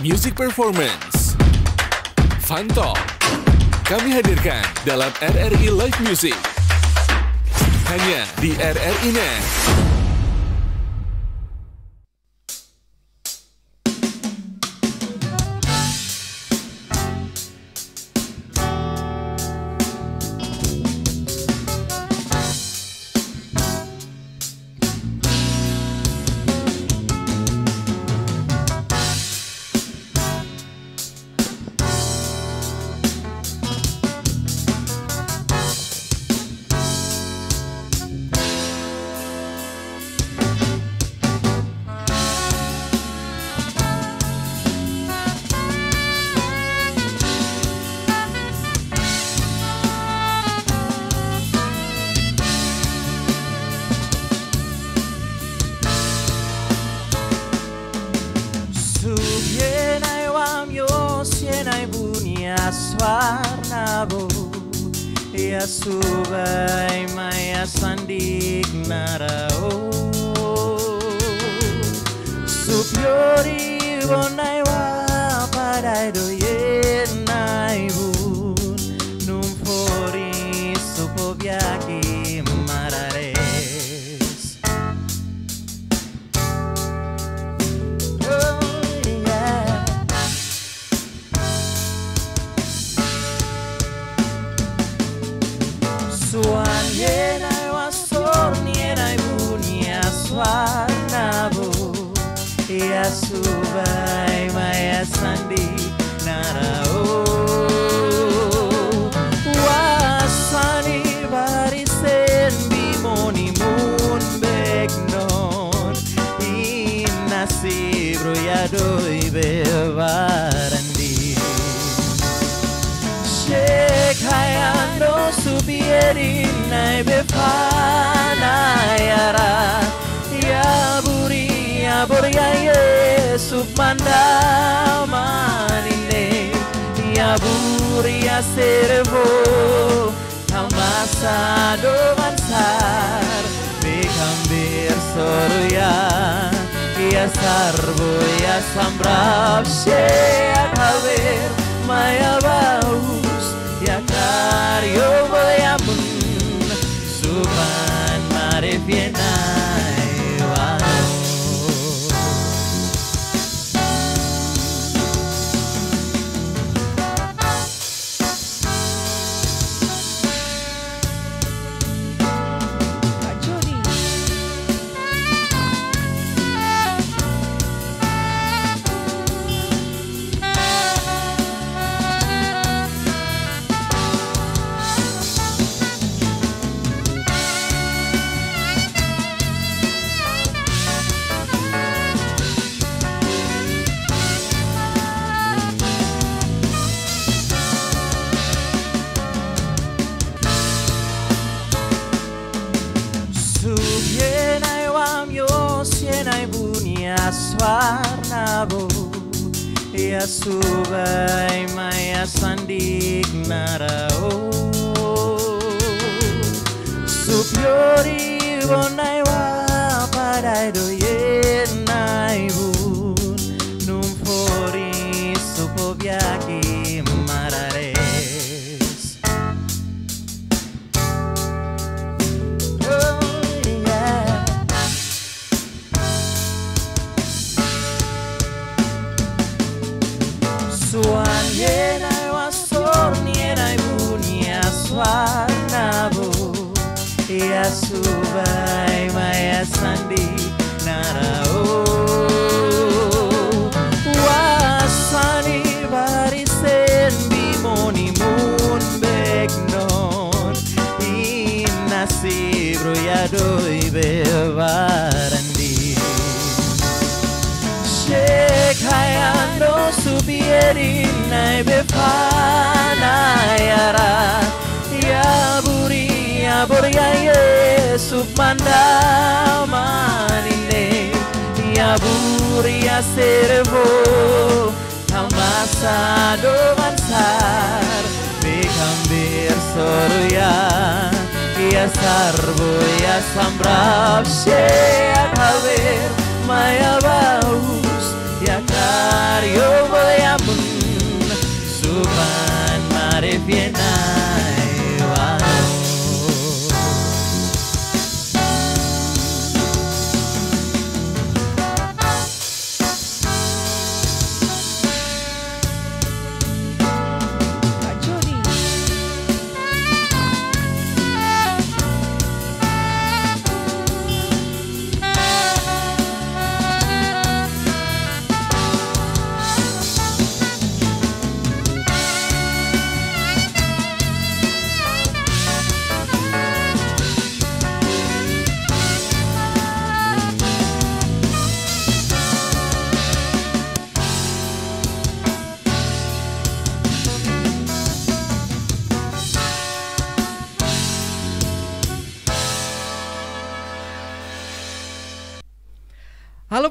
Music Performance, Fun Talk, kami hadirkan dalam RRI Live Music. Hanya di RRI Net. Swarnabo ya subai maya sandik narao supyori bonai wa padai do yenai bun numfori supobiaki marares Suan yenai wasor yenai bunia swarnabo ya subai maya sandi narao wasani barisen bimoni mun begnon inasi bro ya doi bevarandi Shekayando subieri nai befana yara ya buri ya Yesus manda manine ya buri ya servo ambasado mansar bekambir soruya ya sarvo ya sambrap she akaver maya baus ya karyo boyamun suban marefienai wano Swarnabo ya subai maya sandik narao supyori bonai wa padai do yenai bun numfori supobiaki marares Suan yenai wasor yenai bunia swarnabo ya subai maya sandi narao wasani barisen bimoni mun begnon inasi bro ya doi bevarandi Shekayando subieri nai befana yara ya buri ya Yesus manda manine ya buri ya servo ambasado mansar bekambir soruya ya sarvo ya sambrap she akaver maya baus ya karyo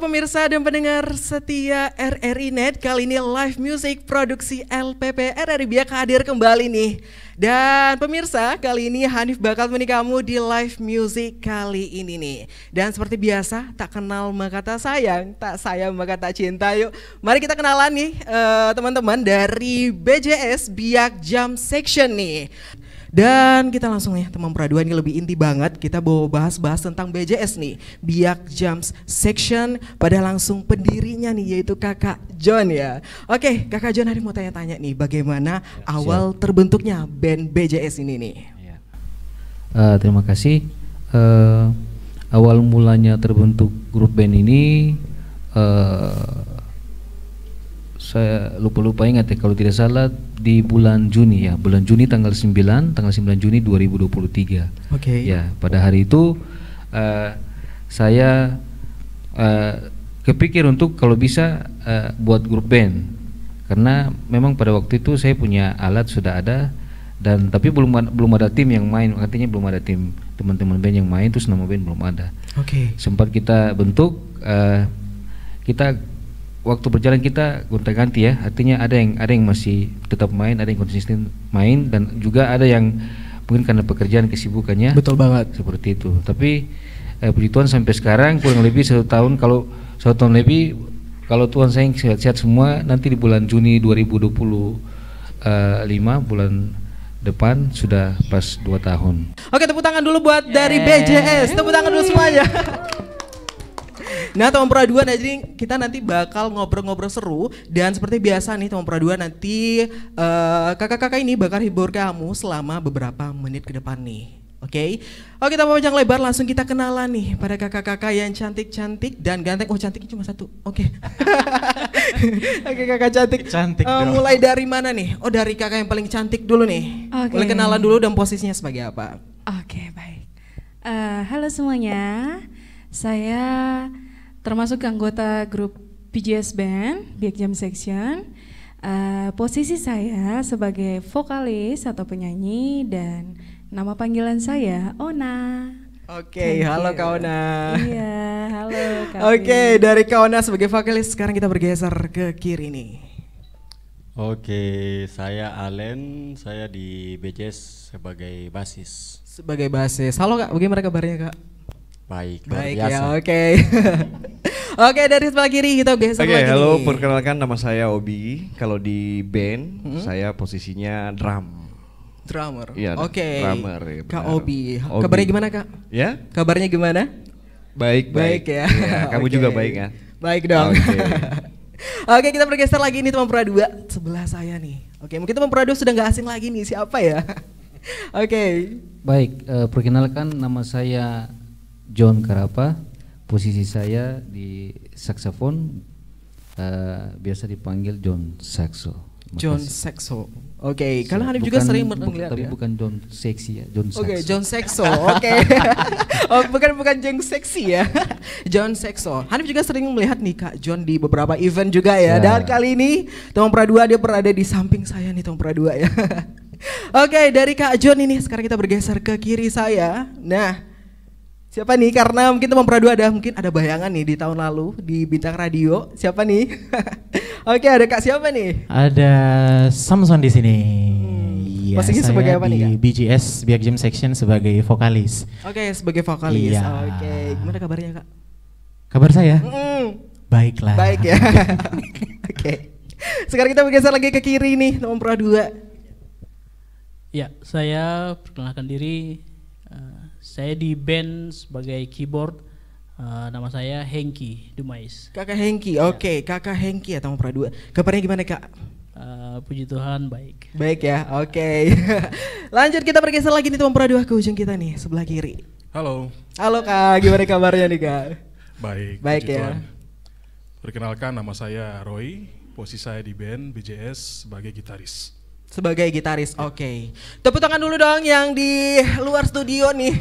Halo pemirsa dan pendengar setia RRI Net. Kali ini live music produksi LPP RRI Biak hadir kembali nih. Dan pemirsa, kali ini Hanif bakal menemani kamu di live music kali ini nih. Dan seperti biasa, tak kenal maka tak sayang, tak sayang maka tak cinta. Yuk, mari kita kenalan nih teman-teman dari BJS Biak Jam Section nih. Dan kita langsung ya teman peraduan ini lebih inti banget. Kita bawa bahas-bahas tentang BJS nih, Biak Jams Section, pada langsung pendirinya nih yaitu Kakak John ya. Oke, Kakak John hari mau tanya-tanya nih bagaimana awal terbentuknya band BJS ini nih. Terima kasih. Awal mulanya terbentuk grup band ini saya lupa ingat ya, kalau tidak salah di bulan Juni ya, bulan Juni tanggal 9 Juni 2023. Oke. Ya, pada hari itu saya kepikir untuk kalau bisa buat grup band, karena memang pada waktu itu saya punya alat sudah ada, dan tapi belum ada tim yang main, artinya belum ada tim teman-teman band yang main, terus nama band belum ada. Oke. Sempat kita bentuk, kita waktu berjalan kita gonta-ganti ya, artinya ada yang masih tetap main, ada yang konsisten main, dan juga ada yang mungkin karena pekerjaan kesibukannya. Betul banget. Seperti itu. Tapi puji Tuhan sampai sekarang kurang lebih 1 tahun, kalau 1 tahun lebih, kalau Tuhan sayang sehat-sehat semua, nanti di bulan Juni 2025 bulan depan sudah pas 2 tahun. Oke, tepuk tangan dulu buat dari BJS. Tepuk tangan dulu semuanya. Nah teman peraduan, jadi kita nanti bakal ngobrol-ngobrol seru. Dan seperti biasa nih teman peraduan, nanti kakak-kakak ini bakal hibur kamu selama beberapa menit ke depan nih. Oke, oke, tanpa panjang lebar langsung kita kenalan nih pada kakak-kakak yang cantik-cantik dan ganteng. Oh, cantiknya cuma 1, oke. Oke, kakak cantik. Cantik mulai dari mana nih? Oh, dari kakak yang paling cantik dulu nih. Oke. Boleh kenalan dulu dan posisinya sebagai apa? Oke, baik. Halo semuanya, saya termasuk anggota grup BJS Band, Biak Jam Section. Posisi saya sebagai vokalis atau penyanyi, dan nama panggilan saya Ona. Oke, halo Kak Ona. Iya, halo Kak. Oke, dari Kak Ona sebagai vokalis, sekarang kita bergeser ke kiri nih. Oke, saya Allen, saya di BJS sebagai basis. Sebagai basis. Halo Kak, bagaimana kabarnya Kak? Baik, luar Baik biasa. ya, oke. Oke, dari sebelah kiri kita geser Oke, lagi halo, nih. perkenalkan nama saya Obi. Kalau di band, saya posisinya drum. Drummer. Iya, Oke. drummer, ya, Kak benar. Obi. Obi. Kabarnya gimana Kak? Ya, Kabarnya gimana? baik. Baik ya. Kamu Oke. juga baik kan? Baik dong. Oke. Oke, kita bergeser lagi nih teman peraduan sebelah saya nih. Oke, mungkin teman peraduan sudah nggak asing lagi nih, siapa ya? Oke. Baik, perkenalkan nama saya John Karapa. Posisi saya di saksofon, biasa dipanggil John Saxo. John Makasih. Saxo. Oke, kalian Hanif juga sering melihat tapi ya? bukan John seksi ya, John Saxo. Oke, John Saxo. Oke. Oh, bukan John seksi ya. John Saxo. Hanif juga sering melihat nih Kak John di beberapa event juga ya. Ya. Dan kali ini teman pradua dia berada di samping saya nih teman pradua ya. Oke, dari Kak John ini sekarang kita bergeser ke kiri saya. Nah, siapa nih? Karena mungkin teman pradua mungkin ada bayangan nih di tahun lalu di Bintang Radio. Siapa nih? Oke, ada Kak siapa nih? Ada Samson di sini. Iya, Posisi saya sebagai apa nih, di Kak? BJS Biak Jam Section sebagai vokalis. Oke, sebagai vokalis. Iya. Oke, gimana kabarnya Kak? Kabar saya? Mm. Baiklah. Baik ya. Oke. Sekarang kita bergeser lagi ke kiri nih, nomor pradua. Ya, saya perkenalkan diri. Saya di band sebagai keyboard. Nama saya Hengki Dumais. Kakak Hengki. Oke, Kakak Hengki ya nomor pradua. Kabarnya gimana Kak? Puji Tuhan baik. Baik ya. Oke. Lanjut kita bergeser lagi nih nomor pradua ke ujung kita nih, sebelah kiri. Halo, Halo Kak, gimana kabarnya nih Kak? baik. Baik puji ya. Tuhan. Perkenalkan nama saya Roy, posisi saya di band BJS sebagai gitaris. Sebagai gitaris, oke. Tepuk tangan dulu dong yang di luar studio nih.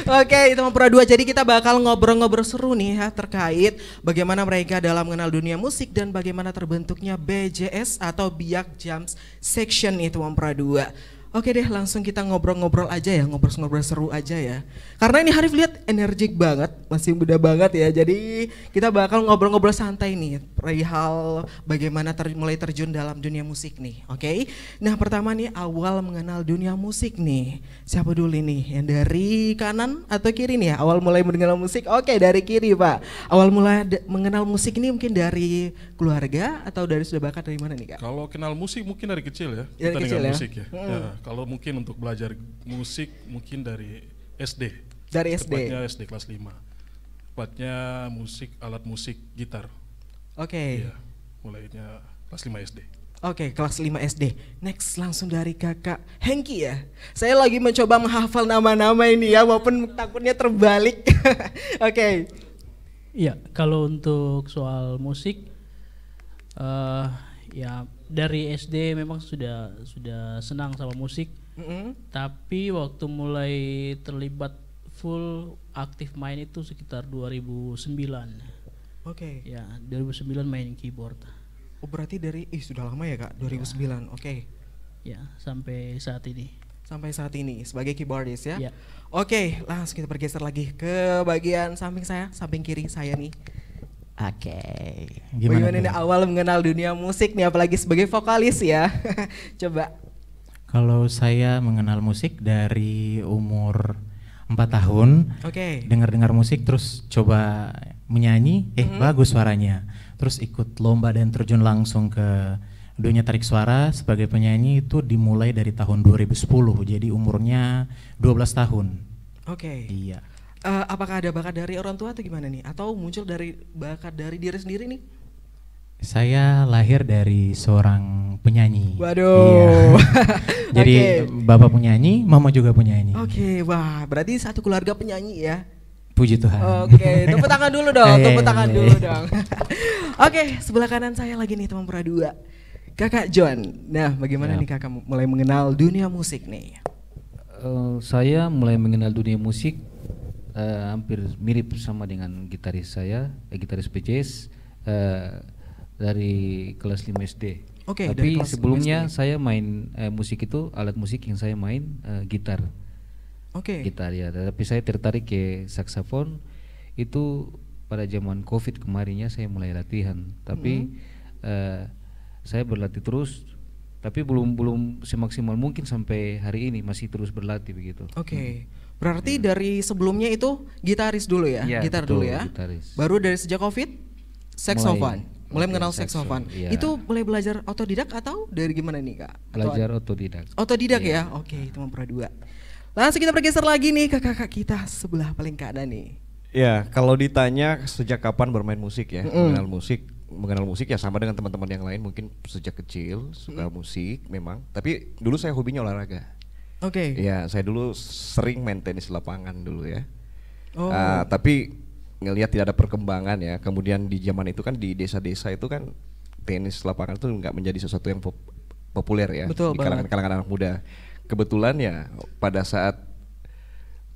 Oke, teman pradua. Jadi kita bakal ngobrol-ngobrol seru nih ya terkait bagaimana mereka dalam mengenal dunia musik dan bagaimana terbentuknya BJS atau Biak Jams Section nih teman pradua. Oke deh, langsung kita ngobrol-ngobrol aja ya, ngobrol-ngobrol seru aja ya. Karena ini Hanif lihat energik banget, masih muda banget ya. Jadi kita bakal ngobrol-ngobrol santai nih, perihal bagaimana mulai terjun dalam dunia musik nih. Oke. Nah pertama nih awal mengenal dunia musik nih. Siapa dulu nih? Yang dari kanan atau kiri nih ya? Awal mulai mengenal musik. Oke, dari kiri Pak. Awal mulai mengenal musik ini mungkin dari keluarga atau dari sudah bakat dari mana nih Kak? Kalau kenal musik mungkin dari kecil ya. Dari kita kecil dengar ya? musik ya. Ya, kalau mungkin untuk belajar musik mungkin dari SD. Dari SD. Tepatnya SD kelas 5. Tepatnya alat musik gitar. Oke. Iya, mulainya kelas 5 SD. Oke, kelas 5 SD. Next langsung dari Kakak Hengki ya. Saya lagi mencoba menghafal nama-nama ini ya, walaupun takutnya terbalik. Oke. Iya, kalau untuk soal musik, ya dari SD memang sudah senang sama musik. Tapi waktu mulai terlibat full aktif main itu sekitar 2009. Oke. Ya, 2009 main keyboard. Oh berarti dari sudah lama ya Kak, 2009. Oke. Ya, sampai saat ini. Sampai saat ini sebagai keyboardist ya. Ya. Oke, langsung kita bergeser lagi ke bagian samping saya, samping kiri saya nih. Oke. Bagaimana nih awal mengenal dunia musik nih, apalagi sebagai vokalis ya. Coba. Kalau saya mengenal musik dari umur 4 tahun. Oke. Dengar-dengar musik terus coba menyanyi, bagus suaranya. Terus ikut lomba dan terjun langsung ke dunia tarik suara sebagai penyanyi itu dimulai dari tahun 2010. Jadi umurnya 12 tahun. Oke. Iya. Apakah ada bakat dari orang tua atau gimana nih? Atau muncul dari bakat dari diri sendiri nih? Saya lahir dari seorang penyanyi. Waduh. Iya. Jadi bapak penyanyi, mama juga penyanyi. Oke, wah berarti satu keluarga penyanyi ya. Puji Tuhan. Oke, tepuk tangan dulu dong, tepuk tangan dulu dong. Oke, sebelah kanan saya lagi nih teman perdua. Kakak John. Nah, bagaimana nih Kakak mulai mengenal dunia musik nih? Saya mulai mengenal dunia musik hampir mirip sama dengan gitaris saya, gitaris PJS dari kelas 5 SD. Oke, tapi sebelumnya saya main musik itu, alat musik yang saya main gitar. Oke. Gitar ya, tapi saya tertarik ke saksofon itu pada zaman Covid kemarinnya saya mulai latihan. Tapi saya berlatih terus, tapi belum semaksimal mungkin sampai hari ini, masih terus berlatih begitu. Oke. Berarti dari sebelumnya itu gitaris dulu ya, gitar betul, dulu ya. Gitaris. Baru dari sejak Covid saksofon. Mulai mengenal saksofon. Iya. Itu mulai belajar otodidak atau dari gimana nih Kak? Belajar otodidak. Otodidak ya. Oke, teman perdua. Langsung kita bergeser lagi nih ke kakak kita sebelah paling kanan nih. Ya, kalau ditanya sejak kapan bermain musik ya, mengenal musik ya sama dengan teman-teman yang lain, mungkin sejak kecil suka musik memang. Tapi dulu saya hobinya olahraga. Oke. Ya, saya dulu sering main tenis lapangan dulu ya. Oh. Tapi ngelihat tidak ada perkembangan ya. Kemudian di zaman itu kan di desa-desa itu kan tenis lapangan itu nggak menjadi sesuatu yang populer ya. Betul di kalangan anak muda. Kebetulan ya pada saat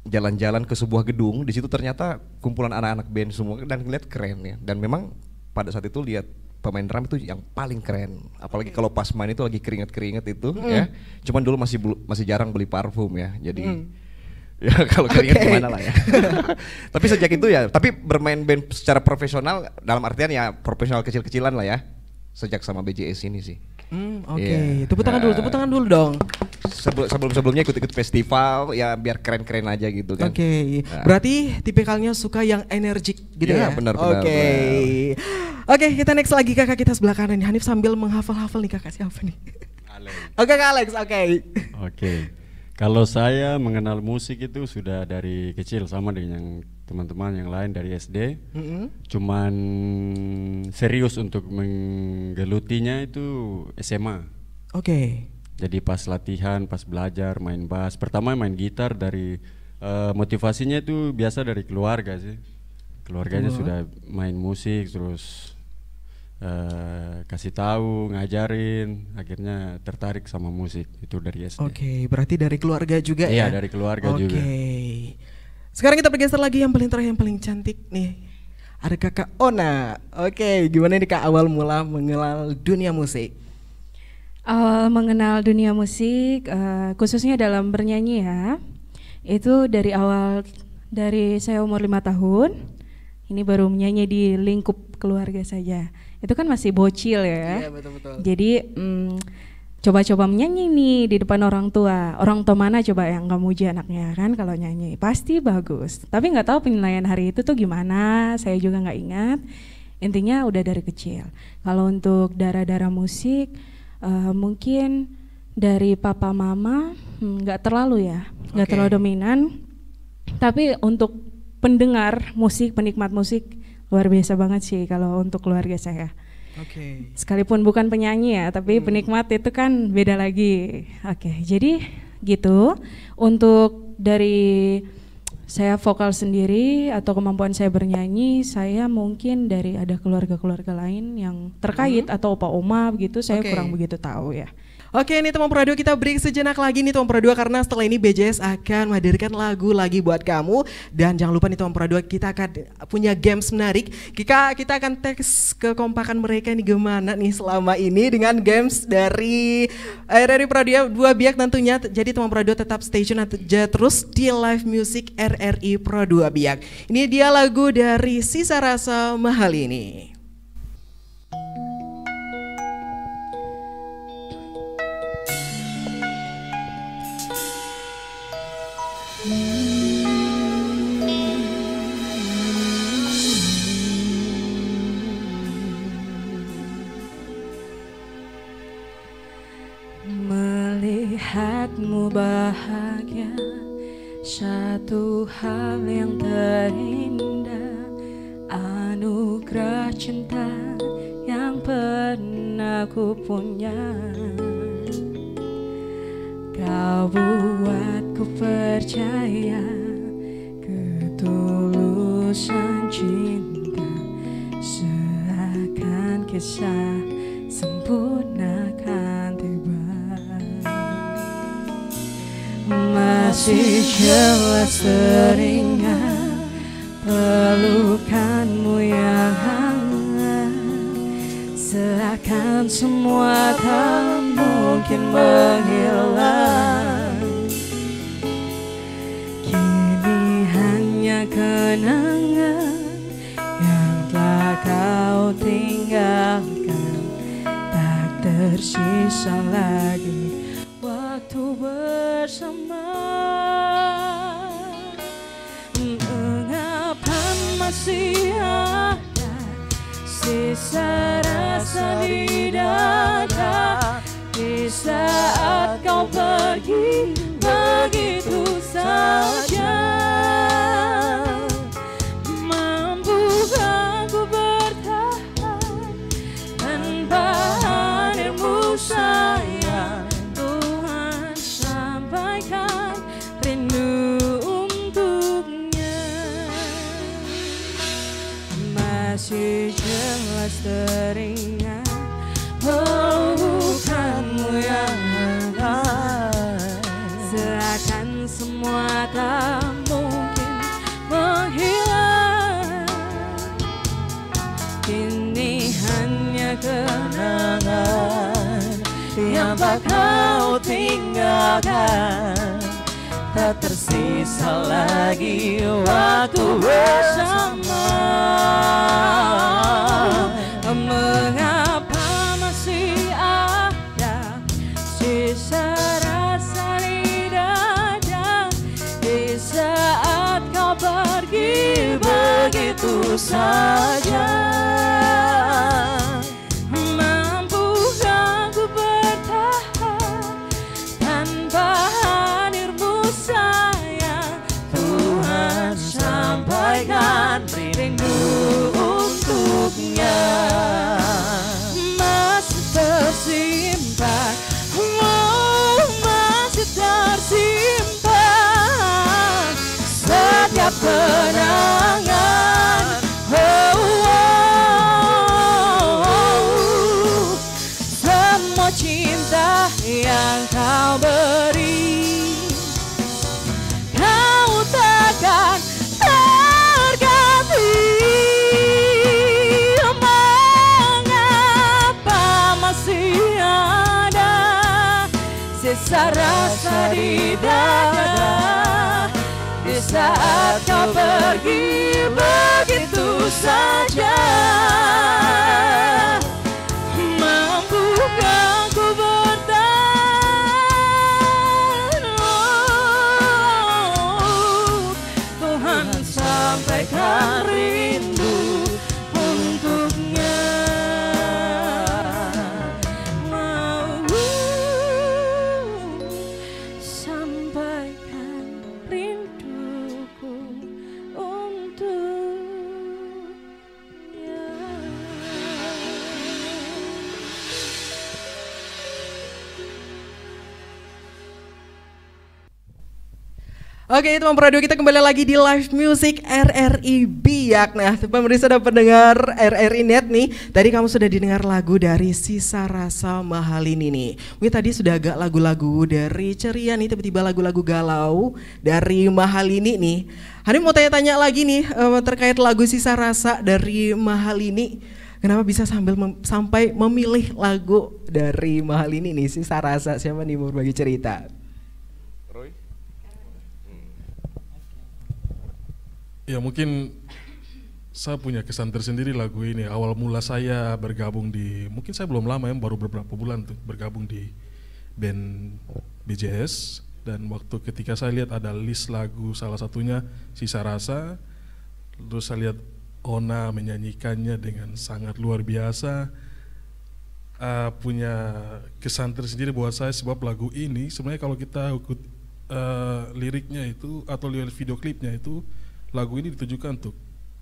jalan-jalan ke sebuah gedung, di situ ternyata kumpulan anak-anak band semua dan ngeliat keren ya. Dan memang pada saat itu lihat pemain drum itu yang paling keren, apalagi kalau pas main itu lagi keringet itu ya. Cuman dulu masih jarang beli parfum ya, jadi ya kalau keringet gimana lah ya. Tapi sejak itu ya, tapi bermain band secara profesional dalam artian ya profesional kecil-kecilan lah ya, sejak sama BJS ini sih. Oke. Tepuk tangan dulu dong. Sebelumnya ikut festival ya biar keren-keren aja gitu kan. Oke. Berarti tipikalnya suka yang energik gitu ya. Benar. Oke, kita next lagi kakak kita sebelah kanan nih. Hanif sambil menghafal-hafal nih kakak siapa nih? Alex. Oke, Kak Alex. Oke. Kalau saya mengenal musik itu sudah dari kecil sama dengan teman-teman yang lain dari SD. Cuman serius untuk menggelutinya itu SMA. Oke. Jadi pas latihan, pas belajar main bass, pertama main gitar dari motivasinya itu biasa dari keluarga sih. Keluarganya sudah main musik terus kasih tahu, ngajarin, akhirnya tertarik sama musik itu dari SD. Oke, berarti dari keluarga juga ya? Iya, dari keluarga juga. Oke. Sekarang kita bergeser lagi yang paling terakhir, yang paling cantik nih. Ada kakak Ona. Oke, gimana nih Kak awal mula mengenal dunia musik? Awal mengenal dunia musik, khususnya dalam bernyanyi ya, itu dari awal, dari saya umur 5 tahun, ini baru menyanyi di lingkup keluarga saja. Itu kan masih bocil ya. Iya, betul-betul. Jadi coba-coba menyanyi nih di depan orang tua. Orang tua mana coba yang nggak muji anaknya kan kalau nyanyi, pasti bagus. Tapi nggak tahu penilaian hari itu tuh gimana, saya juga nggak ingat. Intinya udah dari kecil. Kalau untuk darah-darah musik, mungkin dari papa mama nggak terlalu ya, nggak terlalu dominan. Tapi untuk pendengar musik, penikmat musik luar biasa banget sih kalau untuk keluarga saya. Sekalipun bukan penyanyi ya, tapi penikmat itu kan beda lagi. Jadi gitu. Untuk dari saya vokal sendiri atau kemampuan saya bernyanyi, saya mungkin dari ada keluarga-keluarga lain yang terkait atau opa oma begitu, saya kurang begitu tahu ya. Oke, ini teman Pro 2 kita break sejenak lagi nih teman Pro 2, karena setelah ini BJS akan menghadirkan lagu lagi buat kamu. Dan jangan lupa nih teman Pro 2, kita akan punya games menarik. Kita akan tes kekompakan mereka nih gimana nih selama ini dengan games dari RRI Pro 2 Biak tentunya. Jadi teman Pro 2 tetap stay tune aja terus di live music RRI Pro 2 Biak. Ini dia lagu dari Sisa Rasa Mahal ini. Melihatmu bahagia, satu hal yang terindah, anugerah cinta yang pernah ku punya. Kau buatku percaya ketulusan cinta, seakan kisah sempurna kan tiba. Masih jelas teringat pelukanmu yang hangat, seakan semua tak mungkin menghilang. Kini hanya kenangan yang telah kau tinggalkan, tak tersisa lagi waktu bersama. Mengapa masih ada sisa rasa di dada, di saat kau pergi begitu saja? Mampukah ku bertahan tanpa hadirmu sayang? Tuhan sampaikan rindu untuknya. Masih jelas teringat pelukanmu yang hangat, seakan semua tak mungkin menghilang. Kini hanya kenangan yang tak kau tinggalkan, tak tersisa lagi waktu bersama. Mengapa masih ada sisa rasa di dada, di saat kau pergi begitu saja? Mampukah ku bertahan tanpa hadirmu sayang? Tuhan sampaikan rindu untuknya. Masih tersimpan, masih tersimpan setiap kenangan. sisa rasa di dada. Di saat kau pergi begitu saja, mampukah ku bertahan? Oh, Tuhan sampaikan rindu untuknya. Mau sampaikan rinduku untuknya. Oke, teman radio kita kembali lagi di live music RRI Biak. Nah, pemirsa dan pendengar RRI Net nih, tadi kamu sudah didengar lagu dari Sisa Rasa Mahal ini nih. Mungkin tadi sudah agak lagu-lagu dari ceria nih, tiba-tiba lagu-lagu galau dari Mahal ini nih. Hani mau tanya-tanya lagi nih terkait lagu Sisa Rasa dari Mahal ini. Kenapa bisa sampai memilih lagu dari Mahal ini nih, Sisa Rasa? Siapa nih mau berbagi cerita? Ya mungkin saya punya kesan tersendiri lagu ini. Awal mula saya bergabung di, mungkin saya belum lama ya, baru beberapa bulan tuh bergabung di band BJS. Dan waktu ketika saya lihat ada list lagu, salah satunya Sisa Rasa, terus saya lihat Ona menyanyikannya dengan sangat luar biasa. Punya kesan tersendiri buat saya sebab lagu ini sebenarnya kalau kita ikut liriknya itu atau lihat video klipnya itu, lagu ini ditujukan untuk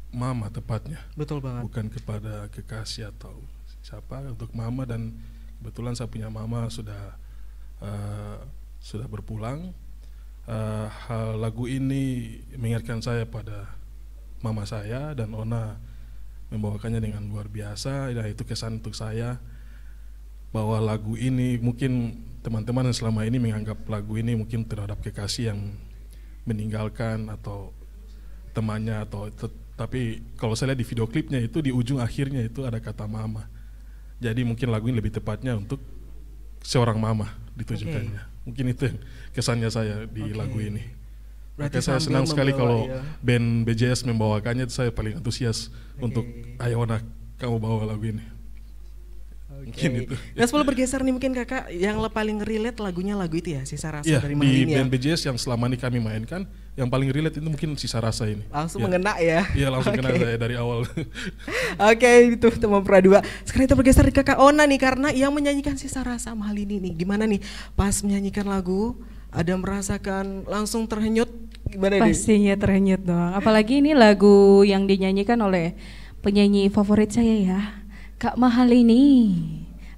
mama tepatnya. Betul banget. Bukan kepada kekasih atau siapa, untuk mama. Dan kebetulan saya punya mama sudah berpulang. Lagu ini mengingatkan saya pada mama saya, dan Ona membawakannya dengan luar biasa. Ya, itu kesan untuk saya bahwa lagu ini mungkin teman-teman yang selama ini menganggap lagu ini mungkin terhadap kekasih yang meninggalkan atau temannya, atau tapi kalau saya lihat di video klipnya itu di ujung akhirnya itu ada kata mama. Jadi mungkin lagu ini lebih tepatnya untuk seorang mama ditujukannya. Mungkin itu kesannya saya di lagu ini. Maka saya senang sekali kalau band BJS membawakannya, saya paling antusias untuk ayo Ona, kamu bawa lagu ini. Mungkin itu. Nah, sebelum bergeser nih, mungkin kakak yang paling relate lagunya lagu itu ya, Sisa Rasa dari Mahal ini ya. Di band BJS yang selama ini kami mainkan, yang paling relate itu mungkin Sisa Rasa ini. Langsung mengena ya? Iya, langsung kena saya dari awal. Oke, itu teman Pradua. Sekarang kita bergeser ke kakak Ona nih, karena yang menyanyikan Sisa Rasa Mahal ini nih, gimana nih pas menyanyikan lagu, ada merasakan langsung terhanyut, gimana nih? Pastinya terhanyut dong, apalagi ini lagu yang dinyanyikan oleh penyanyi favorit saya ya, Kak Mahal ini,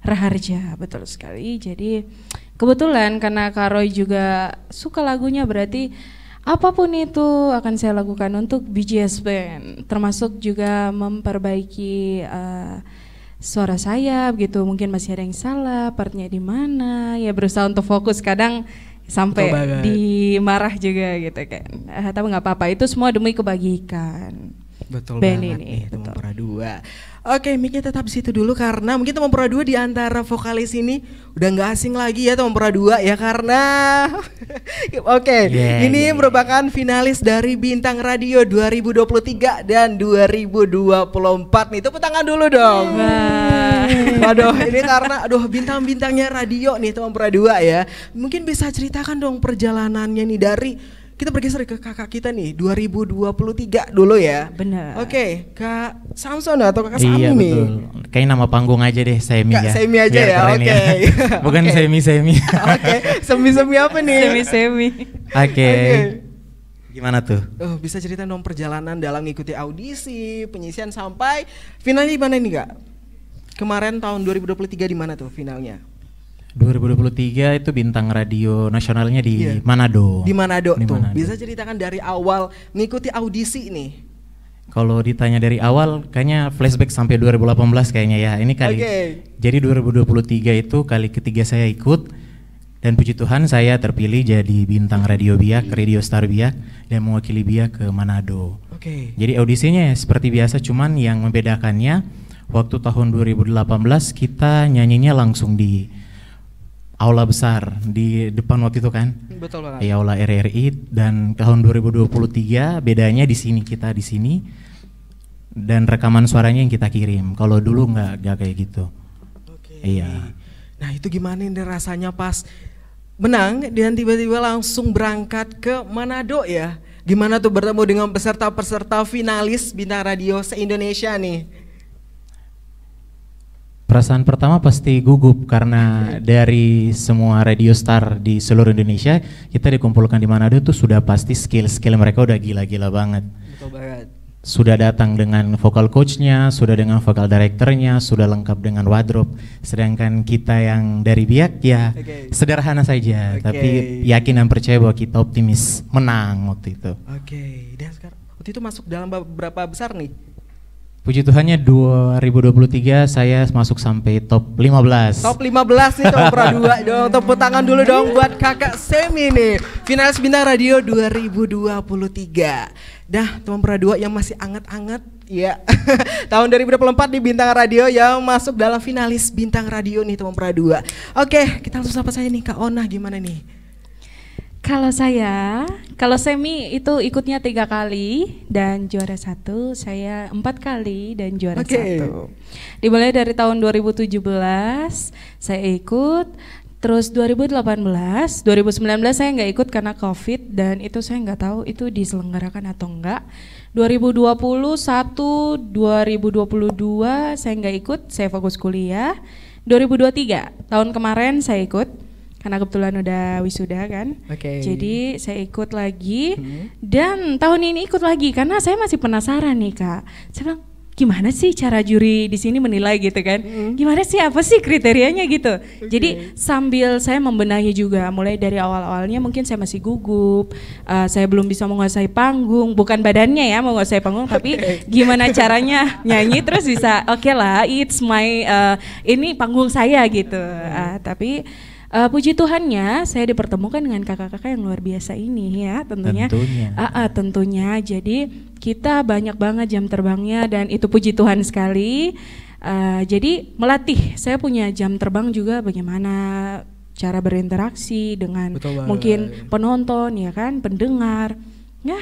Raharja, betul sekali. Jadi kebetulan karena Kak Roy juga suka lagunya, berarti apapun itu akan saya lakukan untuk BJS Band, termasuk juga memperbaiki suara saya, begitu. Mungkin masih ada yang salah, partnya di mana, ya berusaha untuk fokus. Kadang sampai dimarah juga gitu kan. Tapi nggak apa-apa, itu semua demi kebajikan. Betul band banget ini, nih teman Pradua. Oke, mic-nya tetap di situ dulu karena mungkin teman Pradua di antara vokalis ini udah nggak asing lagi ya teman Pradua ya, karena ini merupakan finalis dari Bintang Radio 2023 dan 2024 nih. Tepuk tangan dulu dong. Waduh, ini karena bintang-bintangnya radio nih teman Pradua ya. Mungkin bisa ceritakan dong perjalanannya nih dari, kita bergeser ke kakak kita nih 2023 dulu ya. Benar. Oke, Kak Samson atau Kakak Sami iya, nih. Betul. Kayak nama panggung aja deh, Semi Kak ya. Semi aja ya. Oke. Bukan Semi. Oke, Semi apa nih? Semi. Oke. Gimana tuh? Bisa cerita dong perjalanan dalam mengikuti audisi, penyisian sampai finalnya di mana nih, Kak? Kemarin tahun 2023 di mana tuh finalnya? 2023 itu Bintang Radio nasionalnya di Manado. Di Manado tuh. Manado. Bisa ceritakan dari awal mengikuti audisi nih. Kalau ditanya dari awal, kayaknya flashback sampai 2018 kayaknya ya. Ini kali. Jadi 2023 itu kali ketiga saya ikut, dan puji Tuhan saya terpilih jadi Bintang Radio Biak, Radio Star Biak, dan mewakili Biak ke Manado. Jadi audisinya seperti biasa, cuman yang membedakannya waktu tahun 2018 kita nyanyinya langsung di aula besar di depan waktu itu kan. Betul banget. Di aula RRI, dan tahun 2023 bedanya di sini, kita di sini dan rekaman suaranya yang kita kirim. Kalau dulu nggak kayak gitu. Oke. Iya. Nah itu gimana nih rasanya pas menang dan tiba-tiba langsung berangkat ke Manado ya? Gimana tuh bertemu dengan peserta-peserta finalis Bintang Radio se-Indonesia nih? Perasaan pertama pasti gugup karena dari semua radio star di seluruh Indonesia kita dikumpulkan di Manado itu sudah pasti skill mereka udah gila-gila banget. Betul banget. Sudah datang dengan vokal coachnya, sudah dengan vokal directornya, sudah lengkap dengan wardrobe. Sedangkan kita yang dari Biak ya sederhana saja, tapi yakin dan percaya bahwa kita optimis menang waktu itu. Oke, dan sekarang waktu itu masuk dalam berapa besar nih? Puji Tuhannya 2023 saya masuk sampai top 15. Top 15 nih Tompra 2 dong. Tepuk tangan dulu dong buat Kakak Semi nih. Finalis Bintang Radio 2023. Dah Tompra 2 yang masih anget-anget ya. Tahun 2024 di Bintang Radio yang masuk dalam finalis Bintang Radio nih Tompra 2. Oke, kita langsung sapa saja nih Kak Ona, gimana nih? Kalau Semi itu ikutnya 3 kali dan juara 1, saya 4 kali dan juara 1. Dimulai dari tahun 2017 saya ikut, terus 2018, 2019 saya nggak ikut karena COVID dan itu saya nggak tahu itu diselenggarakan atau enggak. 2021, 2022 saya nggak ikut, saya fokus kuliah. 2023 tahun kemarin saya ikut. Karena kebetulan udah wisuda kan, jadi saya ikut lagi dan tahun ini ikut lagi karena saya masih penasaran nih Kak. Saya bilang gimana sih cara juri di sini menilai gitu kan? Gimana sih, apa sih kriterianya gitu? Jadi sambil saya membenahi juga, mulai dari awal-awalnya mungkin saya masih gugup, saya belum bisa menguasai panggung, bukan badannya ya menguasai panggung, tapi gimana caranya nyanyi terus bisa oke lah, it's my ini panggung saya gitu. Tapi puji Tuhannya saya dipertemukan dengan kakak-kakak yang luar biasa ini ya tentunya. Tentunya. Jadi kita banyak banget jam terbangnya dan itu puji Tuhan sekali. Jadi melatih, saya punya jam terbang juga bagaimana cara berinteraksi dengan mungkin penonton ya kan, pendengar. Ya.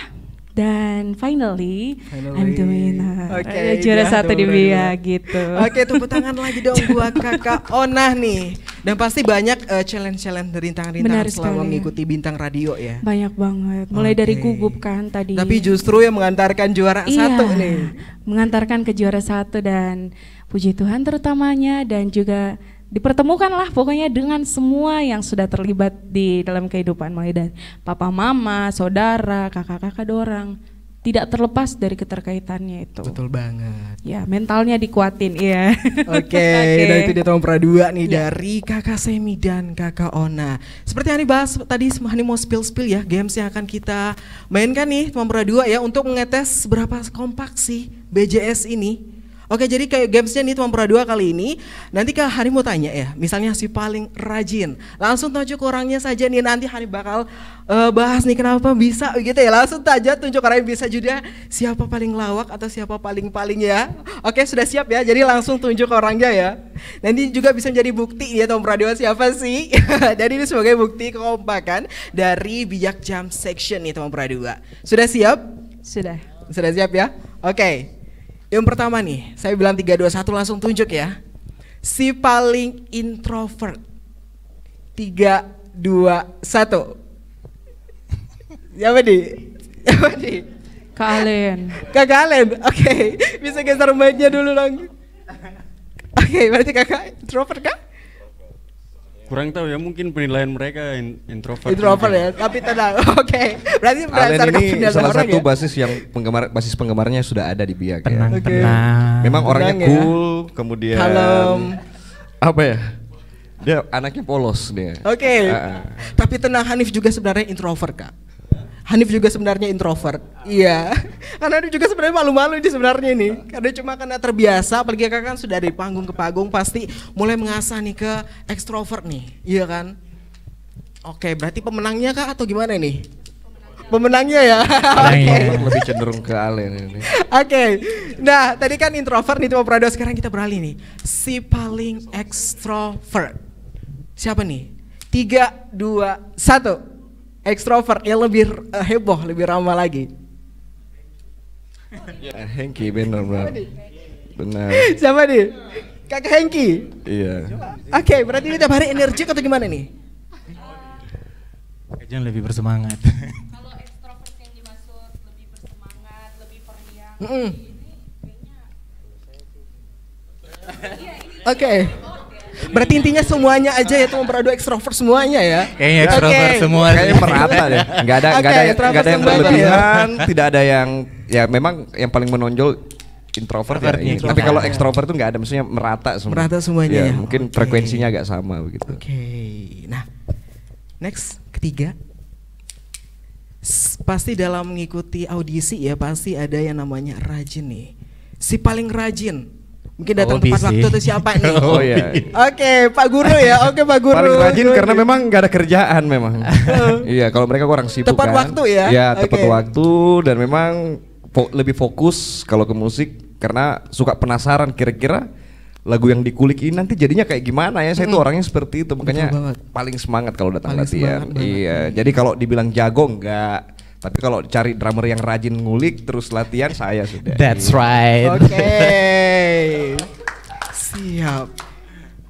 Dan finally I'm the winner. Juara 1 di Biak gitu. Oke, tepuk tangan lagi dong buat Kakak Ona nih. Dan pasti banyak challenge-challenge rintangan-rintangan selama mengikuti Bintang Radio ya. Banyak banget. Mulai dari gugup kan tadi. Tapi justru yang mengantarkan juara 1 nih. Mengantarkan ke juara 1 dan puji Tuhan terutamanya, dan juga dipertemukan lah pokoknya dengan semua yang sudah terlibat di dalam kehidupan, mulai dari papa mama, saudara, kakak-kakak dorang, tidak terlepas dari keterkaitannya itu. Betul banget. Ya, mentalnya dikuatin ya. Oke. Dan itu dia Tompra 2 nih dari Kakak Semi dan Kakak Ona. Seperti yang dibahas tadi, Hani mau spill ya games yang akan kita mainkan nih Tompra 2 ya, untuk mengetes seberapa kompak sih BJS ini. Oke, jadi kayak gamesnya nih Tompra 2 kali ini, nanti Kak Hani mau tanya ya, misalnya si paling rajin, langsung tunjuk orangnya saja nih, nanti Hani bakal bahas nih kenapa bisa gitu ya, langsung aja tunjuk orangnya, bisa juga siapa paling lawak atau siapa paling ya. Oke, sudah siap ya, jadi langsung tunjuk orangnya ya. Nanti juga bisa menjadi bukti ya Tompra 2 siapa sih. Jadi ini sebagai bukti kekompakan dari Biak Jam Section nih Tompra 2. Sudah siap? Sudah. Sudah siap ya? Oke. Yang pertama nih, saya bilang 3, 2, 1 langsung tunjuk ya. Si paling introvert. 3, 2, 1. Siapa nih? Kak Alen. Kakak Alen, oke. Bisa geser mic-nya dulu dong. Oke, berarti kakak introvert kah? Kurang tahu ya, mungkin penilaian mereka introvert. Introvert ya, tapi tenang. Oke. Berarti Alen ini salah satu basis penggemarnya sudah ada di Biak ya. Memang orangnya cool, kemudian apa ya? Dia anaknya polos dia. Oke. Tapi tenang, Hanif juga sebenarnya introvert Kak. Hanif juga sebenarnya introvert. Iya. Karena dia juga sebenarnya malu-malu ini sebenarnya nih. Karena cuma karena terbiasa, apalagi kakak kan sudah dari panggung ke panggung, pasti mulai mengasah nih ke ekstrovert nih. Iya kan? Oke, berarti pemenangnya Kak atau gimana nih? Pemenangnya ya. Lebih cenderung ke Alen ini. Oke. Nah, tadi kan introvert nih Tompra 2, sekarang kita beralih nih. Si paling ekstrovert. Siapa nih? 3, 2, 1. Extrovert yang lebih heboh, lebih ramah lagi. Ya, Hengki benar. Benar. Siapa nih? Kakak Hengki. Iya. Oke, berarti ini tiap hari energik atau gimana nih? Jangan lebih bersemangat. Kalau ekstrovert yang dimaksud lebih bersemangat, lebih periang. Oke. Berarti intinya semuanya aja ya teman beradu ekstrovert semuanya ya. Kayaknya ekstrovert semua. Kayaknya merata deh. Enggak ada yang berlebihan, tidak ada yang ya memang yang paling menonjol introvert ya. Tapi kalau ekstrovert tuh enggak ada, maksudnya merata semua. Merata semuanya ya. Mungkin frekuensinya agak sama begitu. Oke. Nah, next ketiga. Pasti dalam mengikuti audisi ya pasti ada yang namanya rajin nih. Si paling rajin. Mungkin datang tepat waktu itu siapa nih? Oh iya. Oke, Pak Guru ya. Oke, Pak Guru. Paling rajin karena memang nggak ada kerjaan memang. Iya, kalau mereka orang sibuk tepat kan. waktu ya. Iya, tepat waktu dan memang lebih fokus kalau ke musik karena suka penasaran kira-kira lagu yang dikulik ini nanti jadinya kayak gimana ya. Saya tuh orangnya seperti itu, makanya paling semangat kalau datang latihan. Iya, jadi kalau dibilang jago enggak. Tapi kalau cari drummer yang rajin ngulik terus latihan saya sudah. That's right. Oke. Siap.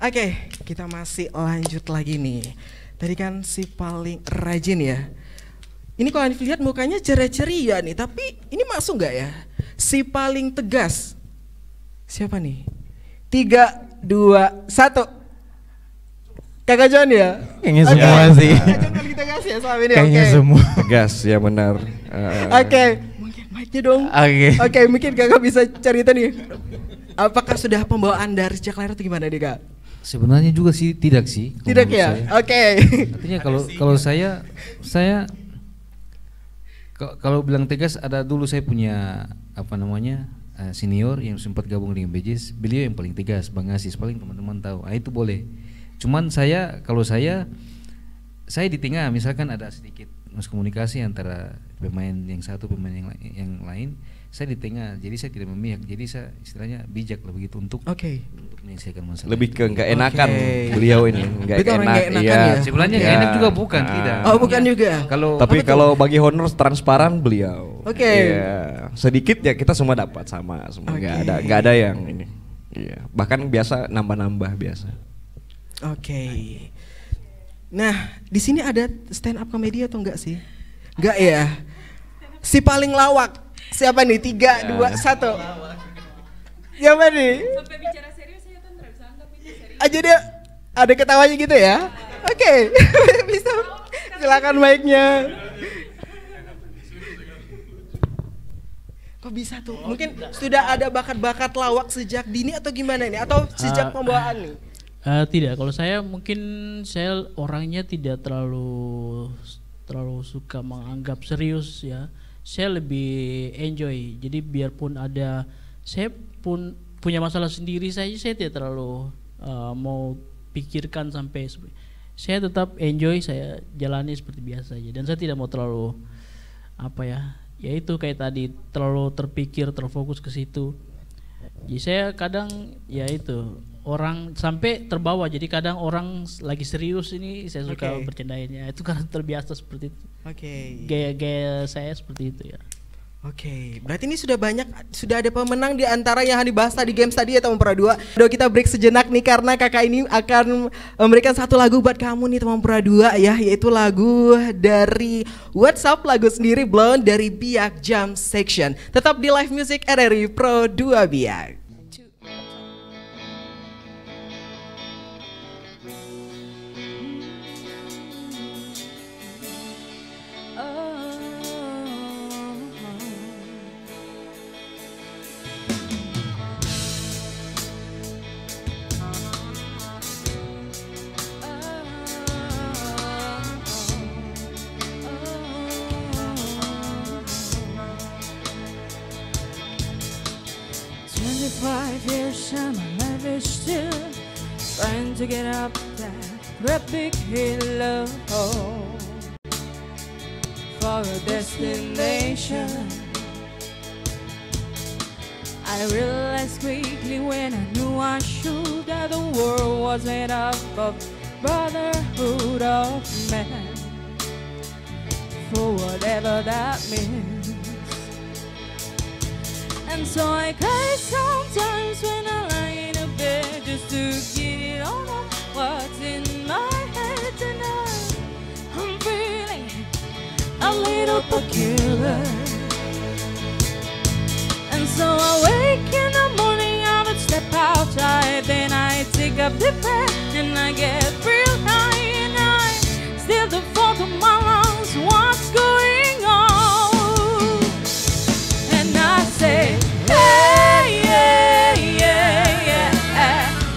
Oke, kita masih lanjut lagi nih. Tadi kan si paling rajin ya. Ini kalau lihat mukanya ceria-ceria nih, tapi ini masuk nggak ya? Si paling tegas. Siapa nih? 3, 2, 1. Kakak John ya? Kayaknya semua sih. Kakak John paling tegas ya selama ini. Kayaknya semua. Tegas ya benar. Oke, mungkin mic-nya dong. Oke, mungkin kakak bisa cerita nih. Apakah sudah pembawaan dari sejak lahir atau gimana nih kak? Sebenarnya juga sih tidak sih. Tidak ya? Oke. Artinya kalau saya kalau bilang tegas, ada dulu saya punya apa namanya senior yang sempat gabung dengan BJS, beliau yang paling tegas, Bang Asis, paling teman-teman tahu. Itu boleh. Cuman kalau saya di tengah, misalkan ada sedikit miskomunikasi antara pemain yang satu pemain yang lain, saya di tengah, jadi saya tidak memihak, jadi saya istilahnya bijak lah begitu untuk menyelesaikan masalah. Lebih ke nggak enakan beliau ini, nggak enak. Iya. Sebenarnya nggak enak juga bukan, tidak. Oh bukan juga. Kalau bagi honor transparan beliau. Oke. Iya. Sedikit ya kita semua dapat sama semua. Nggak ada yang ini. Iya. Bahkan biasa nambah-nambah biasa. Oke. Nah, di sini ada stand up komedi atau enggak sih? Enggak ya. Si paling lawak. Siapa nih? 3, 2, 1. Siapa nih? Sampai bicara serius saya kan nggak bisa anggap ini serius. Aja dia ada ketawanya gitu ya. Oke. Bisa. Silakan mic-nya. Kok bisa tuh? Mungkin sudah ada bakat-bakat lawak sejak dini atau gimana nih? Atau sejak pembawaan nih? Tidak, kalau saya mungkin saya orangnya tidak terlalu suka menganggap serius ya. Saya lebih enjoy. Jadi biarpun saya pun punya masalah sendiri saya tidak terlalu mau pikirkan sampai saya tetap enjoy, saya jalani seperti biasa aja. Dan saya tidak mau terlalu ya itu kayak tadi terlalu terpikir, terfokus ke situ. Jadi saya kadang ya itu orang sampai terbawa, jadi kadang orang lagi serius ini saya suka bercandainnya, itu karena terbiasa seperti itu. Gaya saya seperti itu ya. Oke, berarti ini sudah ada pemenang di antara yang dibahas tadi games tadi ya teman Pura 2. Udah kita break sejenak nih karena kakak ini akan memberikan satu lagu buat kamu nih teman Pura 2 ya, yaitu lagu dari WhatsApp, lagu sendiri Blonde dari Biak Jam Section. Tetap di Live Music RRI Pro 2 Biak. And my life is still trying to get up that great big hill for a destination. I realized quickly when I knew I should that the world was made up of brotherhood of man, for whatever that means. And so I cry sometimes when I lie in a bed just to get it all out what's in my head tonight. I'm feeling a little peculiar. And so I wake in the morning, I would step outside, then I take a deep breath and I get real high, and I still the thought of my lungs, what's going on? And I say, hey, yeah, yeah, yeah,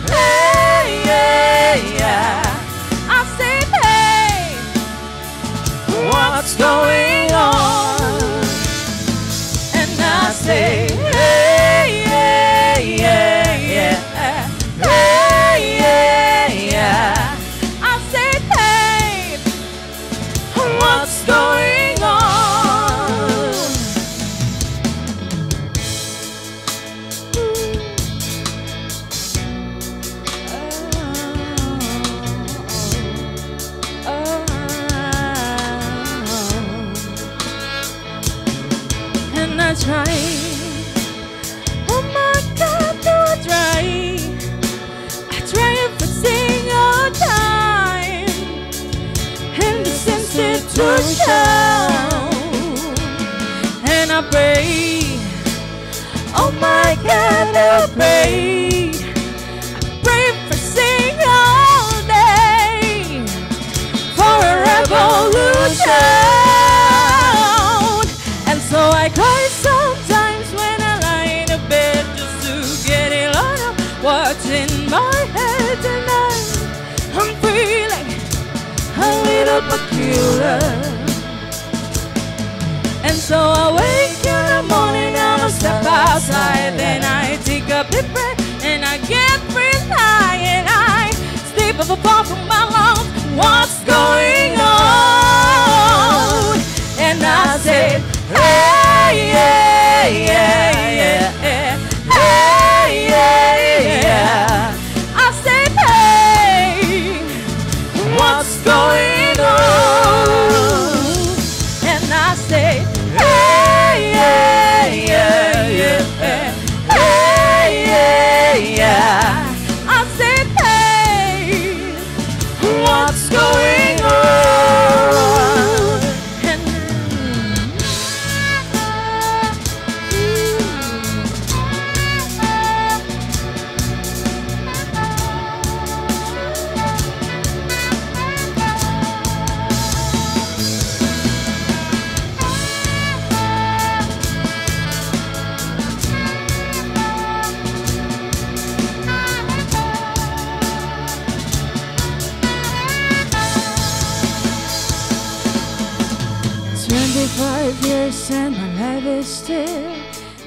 hey, yeah, yeah. I say, hey, what's going on? And I say, hey, yeah, yeah, yeah, hey, yeah, yeah. I say, hey, what's going on? And I try, oh my God, do I try every single time, and the institution, and I pray, oh my God, I pray every single day for a revolution. And so I cry sometimes when I lie in a bed just to get it out of what's in my head tonight. I'm feeling a little peculiar. And so I wake in the morning, I'll step outside, then I take a deep breath and I get real high, and I sleep up above from my lungs, what's going on? And I say, hey, yeah, yeah, yeah, hey, yeah, yeah. I say, hey, what's going on? And I say, hey, yeah, yeah, yeah, hey, yeah, yeah. I say, hey, what's going on? And years and my life is still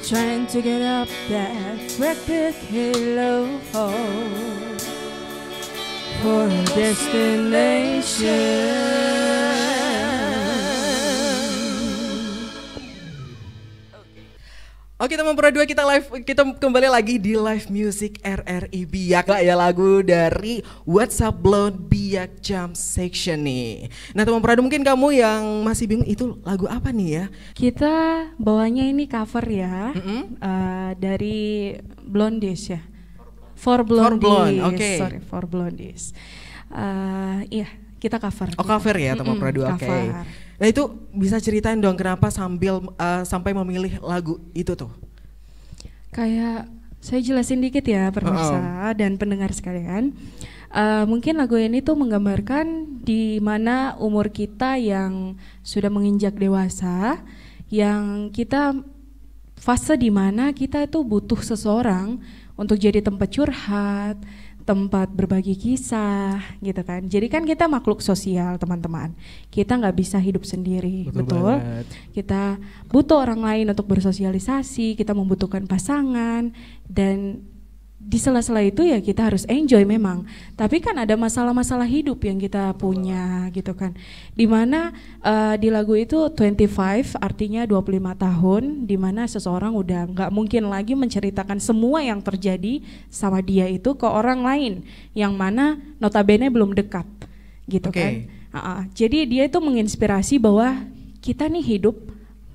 trying to get up that great big halo for a destination. Oke teman Pro 2, kita kembali lagi di live music RRI Biak lah ya, lagu dari WhatsApp Blonde Biak Jam Section nih. Nah teman Pro 2, mungkin kamu yang masih bingung itu lagu apa nih ya? Kita bawanya ini cover ya, dari Blondies ya. For Blondies, okay. Sorry, For Blondies. Iya, kita cover. Oh cover ya teman Pro 2, oke. Nah itu bisa ceritain dong kenapa sampai memilih lagu itu tuh? Kayak saya jelasin dikit ya pemirsa dan pendengar sekalian. Mungkin lagu ini tuh menggambarkan di mana umur kita yang sudah menginjak dewasa, yang kita fase di mana kita itu butuh seseorang untuk jadi tempat curhat, tempat berbagi kisah gitu kan. Jadi kan kita makhluk sosial teman-teman, kita nggak bisa hidup sendiri, betul? Kita butuh orang lain untuk bersosialisasi, kita membutuhkan pasangan, dan di sela-sela itu ya kita harus enjoy memang. Tapi kan ada masalah-masalah hidup yang kita punya gitu kan. Dimana di lagu itu 25 artinya 25 tahun, dimana seseorang udah nggak mungkin lagi menceritakan semua yang terjadi sama dia itu ke orang lain, yang mana notabene belum dekat gitu kan. Jadi dia itu menginspirasi bahwa kita nih hidup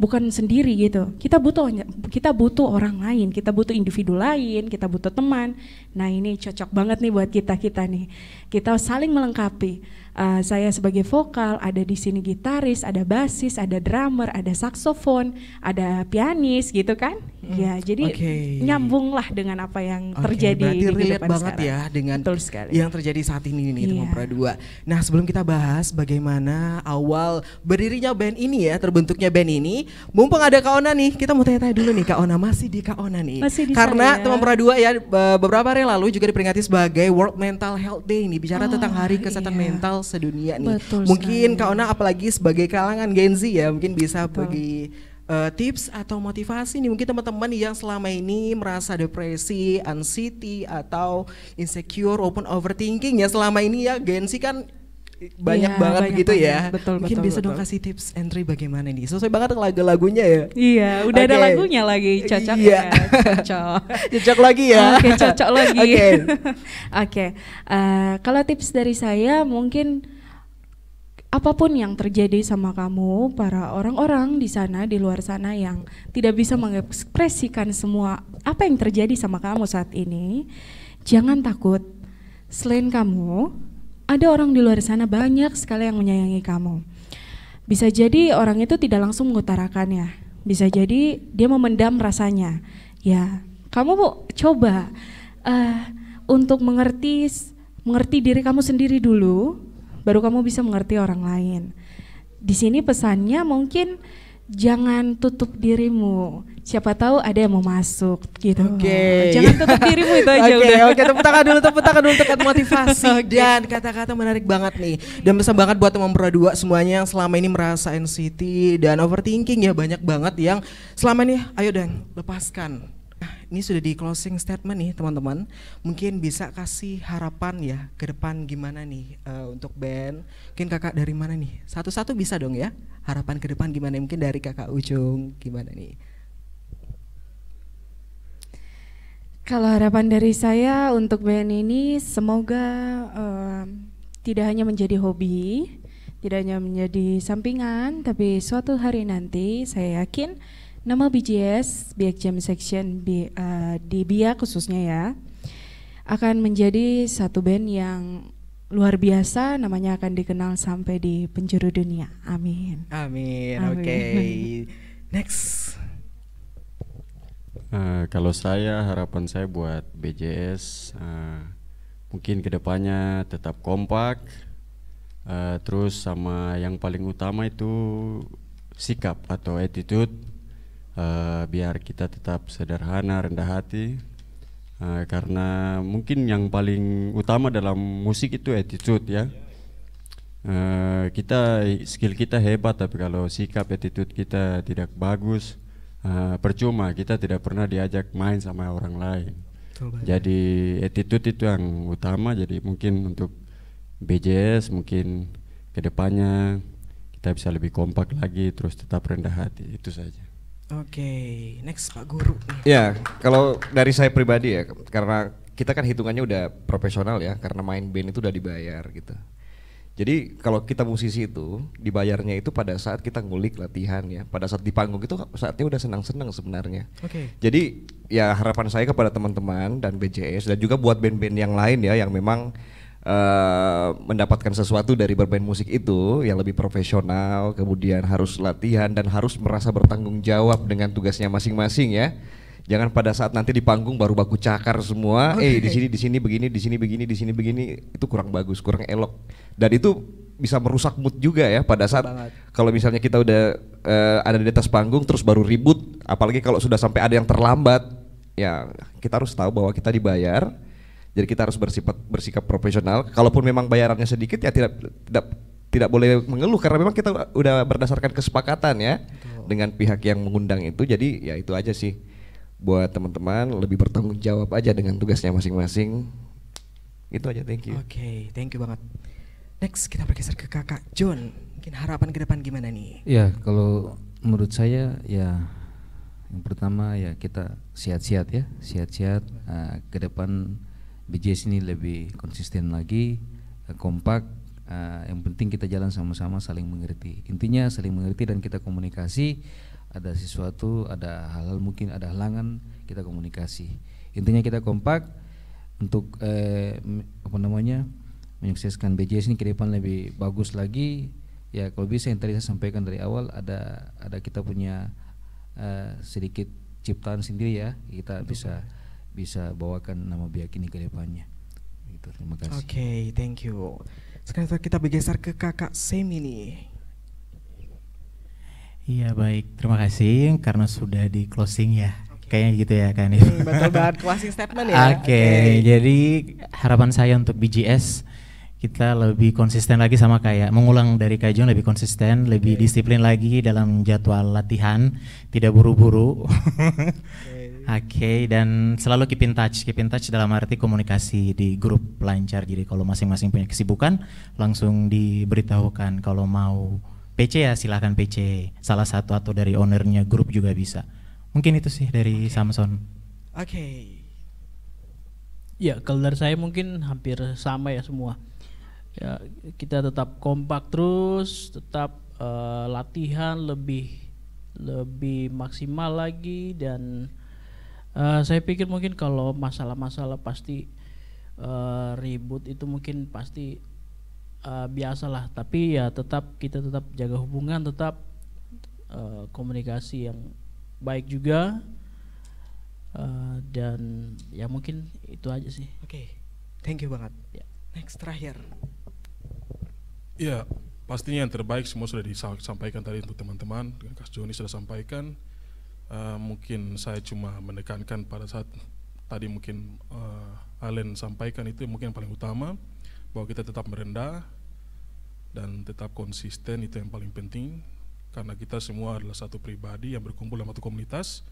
bukan sendiri gitu. Kita butuh orang lain, kita butuh individu lain, kita butuh teman. Nah, ini cocok banget nih buat kita nih. Kita saling melengkapi. Saya sebagai vokal, ada di sini gitaris, ada basis, ada drummer, ada saksofon, ada pianis gitu kan. Ya, jadi nyambung lah dengan apa yang terjadi berarti di relate kehidupan banget sekarang. ya dengan sekali. yang terjadi saat ini nih teman Pradua. Nah, sebelum kita bahas bagaimana awal berdirinya band ini ya, terbentuknya band ini, mumpung ada Kak Ona nih, kita mau tanya-tanya dulu nih Kak Ona, masih di Kak Ona nih. Masih di Karena saya. teman Pradua ya beberapa hari lalu juga diperingati sebagai World Mental Health Day nih, bicara tentang Hari Kesehatan Mental sedunia nih. Betul Mungkin sekali. Kak Ona apalagi sebagai kalangan Gen Z ya, mungkin bisa bagi tips atau motivasi nih mungkin teman-teman yang selama ini merasa depresi, anxiety atau insecure open overthinking ya selama ini ya Gen Z kan banyak banget banyak gitu banget. ya. Betul, mungkin betul, bisa dong betul. kasih tips and trick bagaimana nih. Sesuai banget lagu-lagunya ya. Iya, udah ada Oke. lagunya lagi, cocok Iya. ya, cocok. Cocok lagi ya. Oke, cocok lagi. Oke. Oke, kalau tips dari saya mungkin apapun yang terjadi sama kamu, para orang-orang di sana, di luar sana yang tidak bisa mengekspresikan semua apa yang terjadi sama kamu saat ini, jangan takut. Selain kamu, ada orang di luar sana banyak sekali yang menyayangi kamu. Bisa jadi orang itu tidak langsung mengutarakannya, bisa jadi dia memendam rasanya. Ya, kamu coba untuk mengerti diri kamu sendiri dulu, baru kamu bisa mengerti orang lain. Di sini pesannya mungkin jangan tutup dirimu. Siapa tahu ada yang mau masuk gitu. Jangan tutup dirimu itu aja udah. Oke, tepuk tangan dulu untuk motivasi dan kata-kata menarik banget nih. Dan bisa banget buat teman Pradua semuanya yang selama ini merasa anxiety dan overthinking ya banyak banget yang selama ini ayo dong lepaskan. Nah, ini sudah di closing statement nih teman-teman. Mungkin bisa kasih harapan ya ke depan gimana nih untuk band. Mungkin kakak dari mana nih? Satu-satu bisa dong ya. Harapan ke depan gimana? Mungkin dari kakak Ujung gimana nih? Kalau harapan dari saya untuk band ini semoga tidak hanya menjadi hobi, tidak hanya menjadi sampingan, tapi suatu hari nanti saya yakin nama BJS, Biak Jam Section di Biak khususnya ya, akan menjadi satu band yang luar biasa, namanya akan dikenal sampai di penjuru dunia. Amin. Amin. Amin. Oke. Next. Kalau saya harapan saya buat BJS mungkin kedepannya tetap kompak, terus sama yang paling utama itu sikap atau attitude, biar kita tetap sederhana, rendah hati, karena mungkin yang paling utama dalam musik itu attitude ya. Skill kita hebat tapi kalau sikap attitude kita tidak bagus, percuma, kita tidak pernah diajak main sama orang lain. Jadi attitude itu yang utama. Jadi mungkin untuk BJS mungkin kedepannya kita bisa lebih kompak lagi, terus tetap rendah hati, itu saja. Oke, next Pak Guru. Ya, kalau dari saya pribadi ya, karena kita kan hitungannya udah profesional ya, karena main band itu udah dibayar gitu. Jadi kalau kita musisi itu dibayarnya itu pada saat kita ngulik latihan ya, pada saat di panggung itu saatnya udah senang-senang sebenarnya. Jadi ya harapan saya kepada teman-teman dan BJS dan juga buat band-band yang lain ya yang memang mendapatkan sesuatu dari bermain musik itu yang lebih profesional, kemudian harus latihan dan harus merasa bertanggung jawab dengan tugasnya masing-masing ya. Jangan pada saat nanti di panggung baru baku cakar semua, di sini begini, di sini begini, di sini begini, itu kurang bagus, kurang elok. Dan itu bisa merusak mood juga ya pada saat kalau misalnya kita udah ada di atas panggung terus baru ribut, apalagi kalau sudah sampai ada yang terlambat, ya kita harus tahu bahwa kita dibayar. Jadi kita harus bersikap profesional. Kalaupun memang bayarannya sedikit ya tidak boleh mengeluh karena memang kita udah berdasarkan kesepakatan ya dengan pihak yang mengundang itu. Jadi ya itu aja sih. buat teman-teman lebih bertanggung jawab aja dengan tugasnya masing-masing. Itu aja, thank you. Oke, thank you banget. Next kita bergeser ke Kakak John. Mungkin harapan ke depan gimana nih? Ya, kalau menurut saya ya yang pertama ya kita sehat-sehat ya, sehat-sehat. Ke depan BJS ini lebih konsisten lagi, kompak. Yang penting kita jalan sama-sama, saling mengerti. Intinya saling mengerti dan kita komunikasi. Ada sesuatu, ada hal-hal mungkin ada halangan, kita komunikasi. Intinya kita kompak untuk menyukseskan BJS ini ke depan lebih bagus lagi. Ya kalau bisa yang tadi saya sampaikan dari awal, ada kita punya sedikit ciptaan sendiri ya, kita bisa bawakan nama Biak ini ke depannya. Gitu, terima kasih. Oke, thank you. Sekarang kita bergeser ke Kakak Semi nih. Iya baik, terima kasih karena sudah di closing ya. Kayaknya gitu ya Kak Hanif. Betul banget, closing statement ya. Oke, jadi harapan saya untuk BJS kita lebih konsisten lagi, sama kayak mengulang dari Kak John, lebih konsisten, lebih disiplin lagi dalam jadwal latihan, tidak buru-buru. Oke, dan selalu keep in touch dalam arti komunikasi di grup lancar. Jadi kalau masing-masing punya kesibukan langsung diberitahukan. Kalau mau PC ya silahkan PC, salah satu atau dari ownernya grup juga bisa. Mungkin itu sih dari Samson. Oke. Ya kalau dari saya mungkin hampir sama ya semua. Ya kita tetap kompak terus, tetap latihan lebih maksimal lagi, dan saya pikir mungkin kalau masalah-masalah pasti ribut itu mungkin pasti biasalah, tapi ya kita tetap jaga hubungan, tetap komunikasi yang baik juga, dan ya mungkin itu aja sih. Oke, thank you banget. Ya. Next terakhir. Ya pastinya yang terbaik semua sudah disampaikan tadi untuk teman-teman, dengan Kak Joni sudah sampaikan. Mungkin saya cuma menekankan pada saat tadi mungkin Allen sampaikan itu mungkin yang paling utama, bahwa kita tetap merendah dan tetap konsisten, itu yang paling penting, karena kita semua adalah satu pribadi yang berkumpul dalam satu komunitas.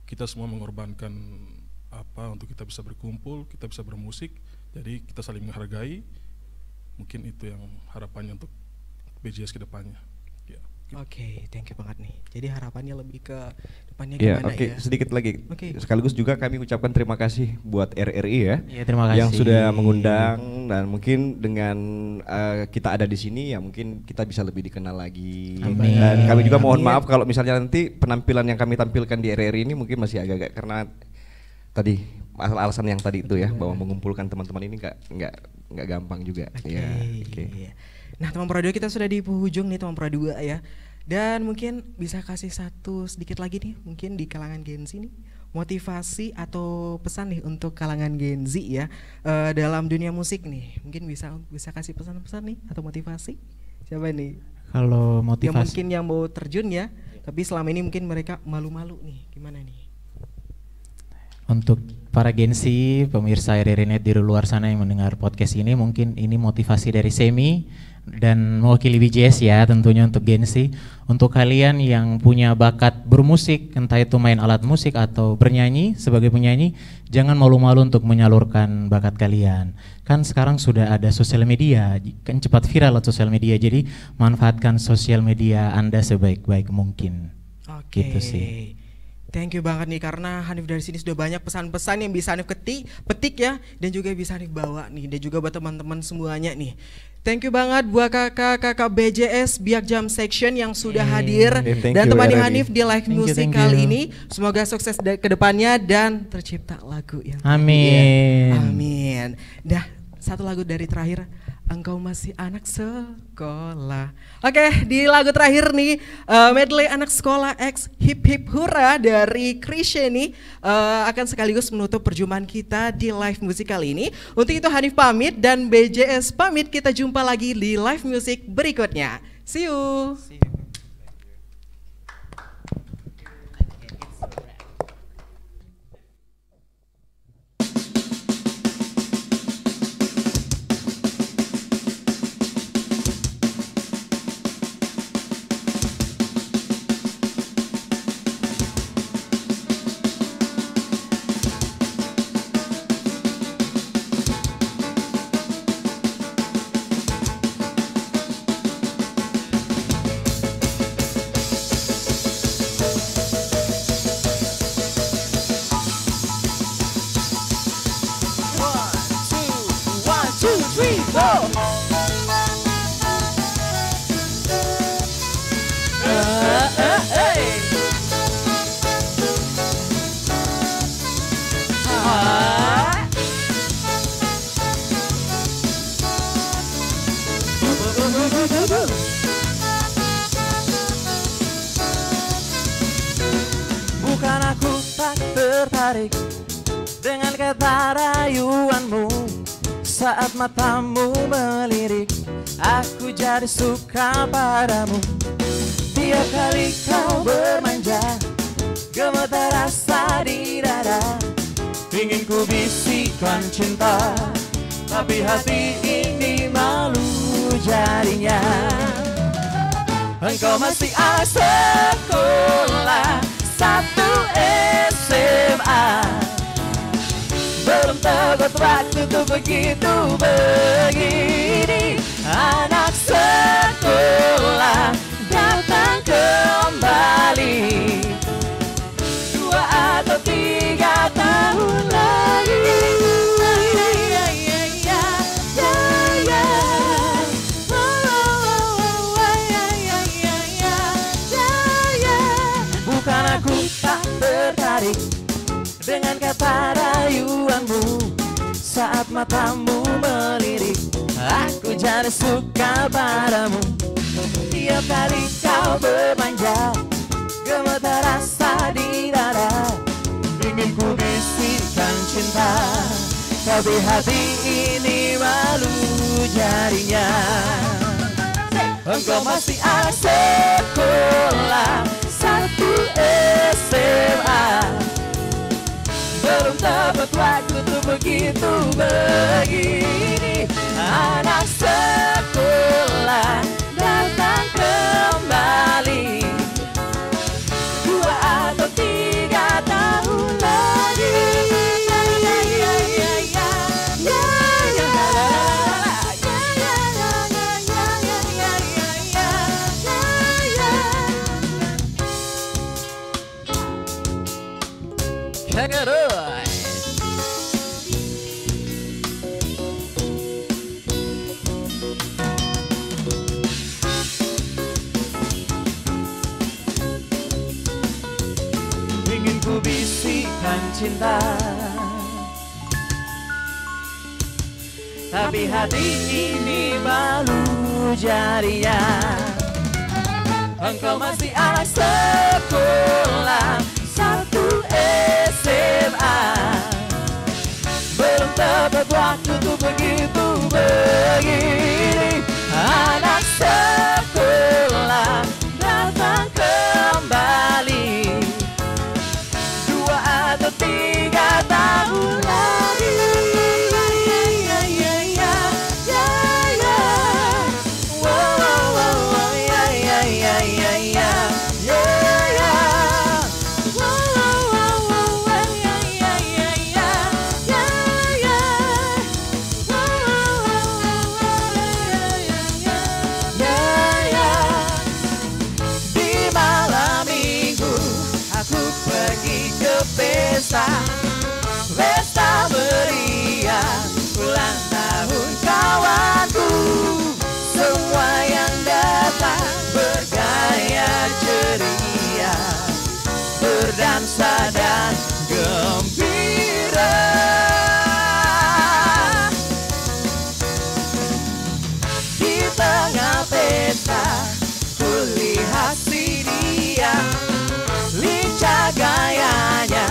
Kita semua mengorbankan untuk kita bisa berkumpul, kita bisa bermusik, jadi kita saling menghargai. Mungkin itu yang harapannya untuk BJS ke depannya. Ya, gitu. Oke, thank you banget nih. Jadi harapannya lebih ke depannya Ya, gimana ya? Sedikit lagi. Sekaligus juga kami ucapkan terima kasih buat RRI ya, terima kasih yang sudah mengundang, dan mungkin dengan kita ada di sini ya mungkin kita bisa lebih dikenal lagi. Amin. Dan kami juga mohon Amin. maaf kalau misalnya nanti penampilan yang kami tampilkan di RRI ini mungkin masih agak-agak, karena tadi alasan yang tadi itu ya, bahwa mengumpulkan teman-teman ini nggak gampang juga. Oke. Nah teman Pro 2 kita sudah di penghujung nih teman Pro 2 ya. Dan mungkin bisa kasih satu sedikit lagi nih, mungkin di kalangan Gen Z nih, motivasi atau pesan nih untuk kalangan Gen Z ya, dalam dunia musik nih. Mungkin bisa kasih pesan-pesan nih atau motivasi. Siapa nih? Kalau Yang motivasi mungkin yang mau terjun ya, tapi selama ini mungkin mereka malu-malu nih, gimana nih? untuk para Gen Z, pemirsa RRI.net di luar sana yang mendengar podcast ini, mungkin ini motivasi dari Semi dan mewakili BJS ya, tentunya untuk Gen Z. Untuk kalian yang punya bakat bermusik, entah itu main alat musik atau bernyanyi sebagai penyanyi, jangan malu-malu untuk menyalurkan bakat kalian. Kan sekarang sudah ada sosial media, kan cepat viral sosial media, jadi manfaatkan sosial media Anda sebaik-baik mungkin. Oke. Gitu sih. Thank you banget nih, karena Hanif dari sini sudah banyak pesan-pesan yang bisa Hanif petik ya, dan juga bisa Hanif bawa nih, dan juga buat teman-teman semuanya nih. Thank you banget buat kakak-kakak BJS Biak Jam Section yang sudah hadir dan temani Hanif di live music kali ini. Semoga sukses ke depannya dan tercipta lagu yang amin. Amin. Dah, satu lagu dari terakhir, Engkau Masih Anak Sekolah. Oke, di lagu terakhir nih, medley anak sekolah X Hip Hip Hura dari Krisye nih akan sekaligus menutup perjumpaan kita di live music kali ini. Untuk itu Hanif pamit dan BJS pamit, kita jumpa lagi di live music berikutnya. See you. tertarik dengan kata rayuanmu. Saat matamu melirik, aku jadi suka padamu. Tiap kali kau bermanja, gemetar rasa di dada. Ingin ku bisikkan cinta, tapi hati ini malu jadinya. Engkau masih anak sekolah 1 SMA, belum tepat waktu tuh begitu begini. Anak sekolah datang kembali 2 atau 3 tahun lagi. Bukan aku tak tertarik dengan kata rayuanmu. Saat matamu melirik, aku jadi suka padamu. Tiap kali kau bermanja, gemetar rasa di dada. Ingin ku bisikkan cinta, tapi hati ini malu jadinya. Engkau masih anak sekolah 1 SMA, belum tepat waktu tuh begitu begini. Anak sekolah datang kembali 2 atau 3 tahun lagi. Ingin ku bisikkan cinta, tapi hati ini malu jadinya. Engkau masih anak sekolah 1 SMA, belum tepat waktu tuh begitu begini. Anak sekolah datang kembali 2 atau 3 tahun lagi. Pesta meriah ulang tahun kawanku. Semua yang datang bergaya ceria, berdansa dan gembira. Di tengah pesta kulihat si dia, lincah gayanya,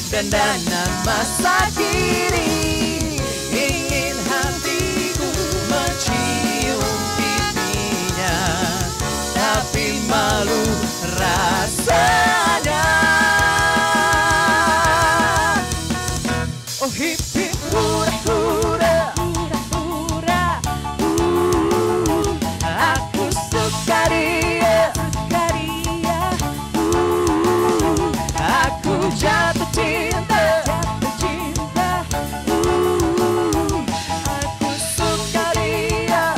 dandanan masa kini. Ingin hatiku mencium pipinya, tapi malu rasanya. Oh hip hip hura hura, hura hura, aku suka dia, aku jatuh cinta, aku suka dia,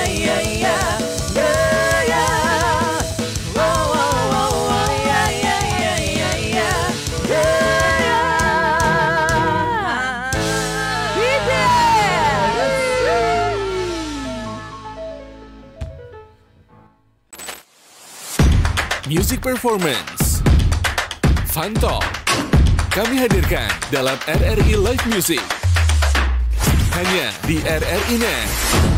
yeah, yeah, yeah, yeah. Oh, oh, oh, oh, yeah, yeah, yeah, yeah, yeah, yeah, yeah. Music Performance Fantop kami hadirkan dalam RRI Live Music hanya di RRI Net.